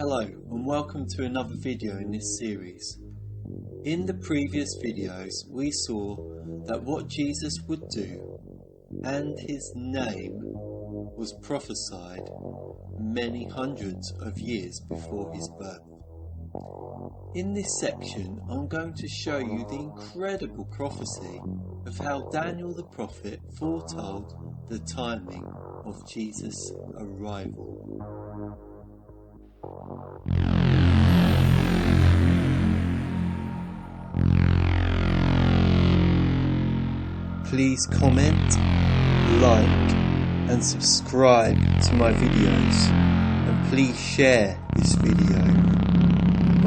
Hello and welcome to another video in this series. In the previous videos we saw that what Jesus would do and his name was prophesied many hundreds of years before his birth. In this section I'm going to show you the incredible prophecy of how Daniel the prophet foretold the timing of Jesus' arrival. Please comment, like and subscribe to my videos, and please share this video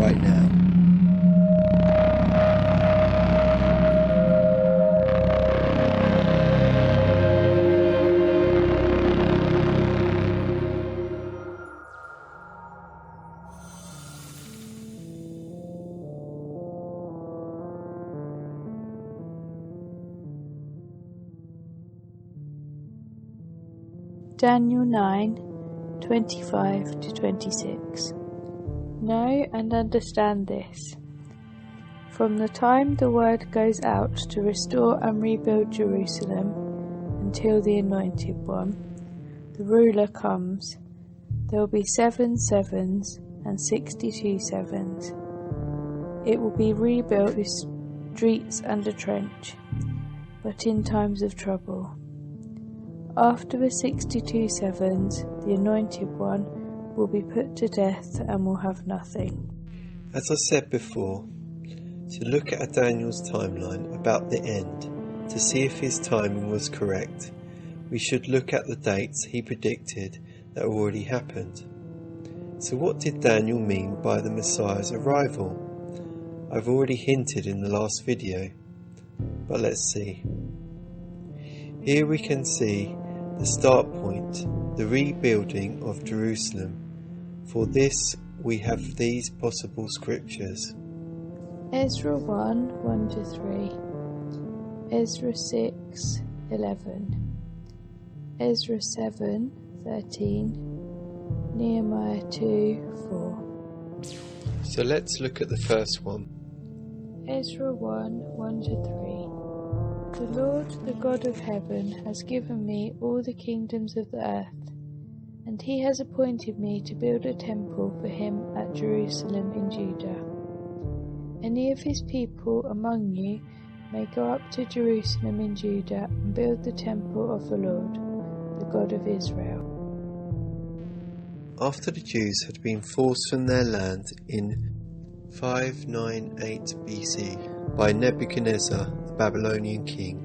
right now. Daniel 9:25-26. Know and understand this. From the time the word goes out to restore and rebuild Jerusalem until the Anointed One, the ruler, comes, there will be 7 sevens and 62 sevens. It will be rebuilt with streets and a trench, but in times of trouble. After the 62 sevens, the Anointed One will be put to death and will have nothing. As I said before, to look at Daniel's timeline about the end, to see if his timing was correct, we should look at the dates he predicted that already happened. So what did Daniel mean by the Messiah's arrival? I've already hinted in the last video, but let's see. Here we can see the start point, the rebuilding of Jerusalem. For this we have these possible scriptures. Ezra 1:1-3, Ezra 6:11, Ezra 7:13, Nehemiah 2:4. So let's look at the first one. Ezra 1:1-3. The Lord, the God of heaven, has given me all the kingdoms of the earth, and he has appointed me to build a temple for him at Jerusalem in Judah. Any of his people among you may go up to Jerusalem in Judah and build the temple of the Lord, the God of Israel. After the Jews had been forced from their land in 598 BC by Nebuchadnezzar, the Babylonian king,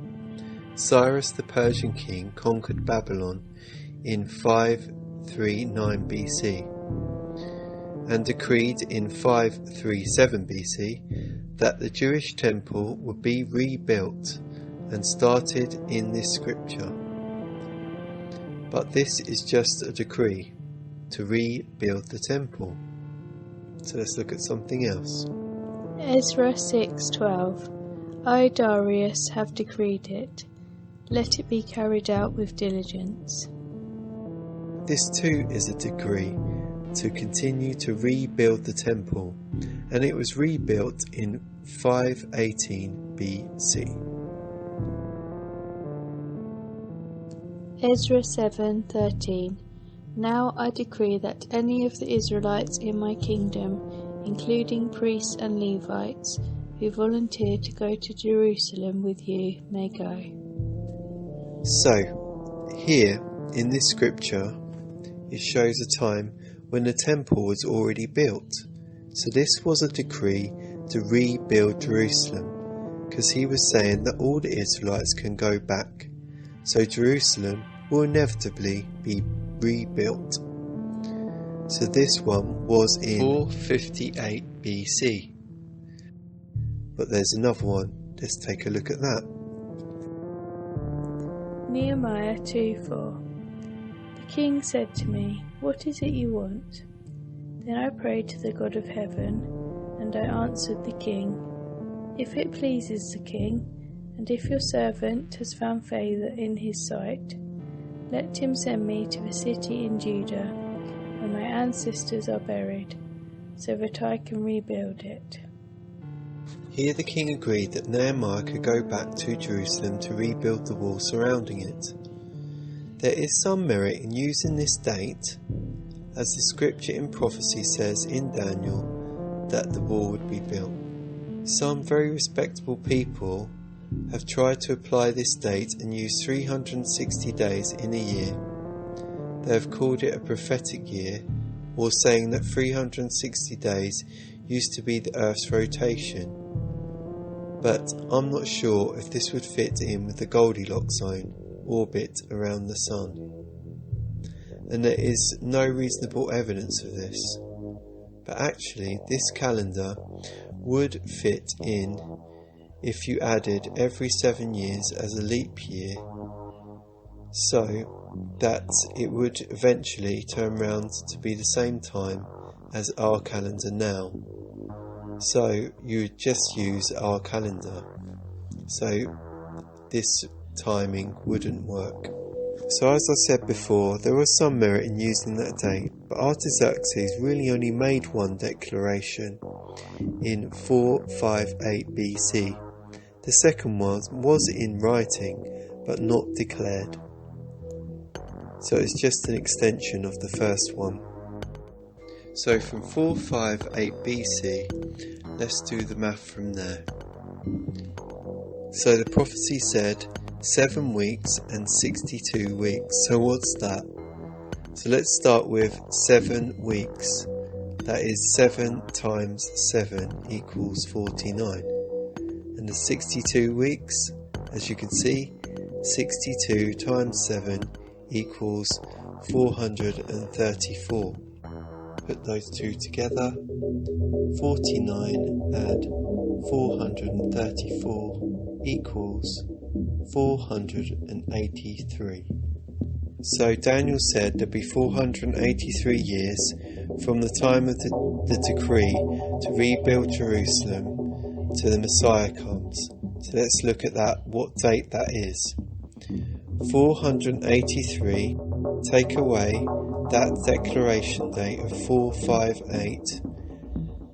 Cyrus the Persian king conquered Babylon in 539 BC and decreed in 537 BC that the Jewish temple would be rebuilt and started in this scripture. But this is just a decree to rebuild the temple. So let's look at something else. Ezra 6:12. I, Darius, have decreed it. Let it be carried out with diligence. This too is a decree to continue to rebuild the temple, and it was rebuilt in 518 BC. Ezra 7:13. Now I decree that any of the Israelites in my kingdom, including priests and Levites, who volunteer to go to Jerusalem with you, may go. So, here in this scripture, it shows a time when the temple was already built. So this was a decree to rebuild Jerusalem, because he was saying that all the Israelites can go back. So Jerusalem will inevitably be rebuilt. So this one was in 458 BC. But there's another one. Let's take a look at that. Nehemiah 2:4. The king said to me, "What is it you want?" Then I prayed to the God of heaven, and I answered the king, "If it pleases the king, and if your servant has found favour in his sight, let him send me to the city in Judah, where my ancestors are buried, so that I can rebuild it." Here the king agreed that Nehemiah could go back to Jerusalem to rebuild the wall surrounding it. There is some merit in using this date, as the scripture in prophecy says in Daniel that the wall would be built. Some very respectable people have tried to apply this date and use 360 days in a year. They have called it a prophetic year, or saying that 360 days used to be the Earth's rotation. But I'm not sure if this would fit in with the Goldilocks zone orbit around the Sun. And there is no reasonable evidence of this. But actually, this calendar would fit in if you added every 7 years as a leap year, so that it would eventually turn round to be the same time as our calendar now. So you would just use our calendar. So this timing wouldn't work. So as I said before, there was some merit in using that date, but Artaxerxes really only made one declaration in 458 BC. The second one was in writing, but not declared. So it's just an extension of the first one. So from 458 BC, let's do the math from there. So the prophecy said 7 weeks and 62 weeks. So what's that? So let's start with 7 weeks. That is 7 times 7 equals 49. And the 62 weeks, as you can see, 62 times 7 equals 434. Put those two together. 49 add 434 equals 483. So Daniel said there'd be 483 years from the time of the decree to rebuild Jerusalem to the Messiah comes. So let's look at that, what date that is. 483, take away that declaration date of 458,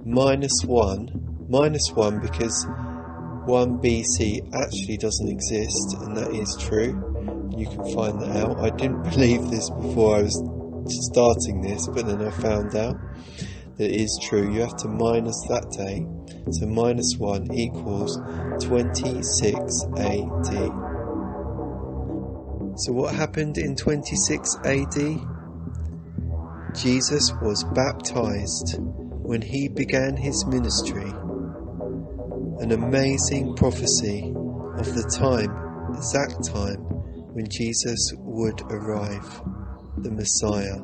minus 1 because 1 BC actually doesn't exist, and that is true. You can find that out. I didn't believe this before I was starting this, but then I found out that it is true. You have to minus that date, so minus 1 equals 26 AD. So what happened in 26 AD? Jesus was baptized when he began his ministry. An amazing prophecy of the exact time when Jesus would arrive, the Messiah.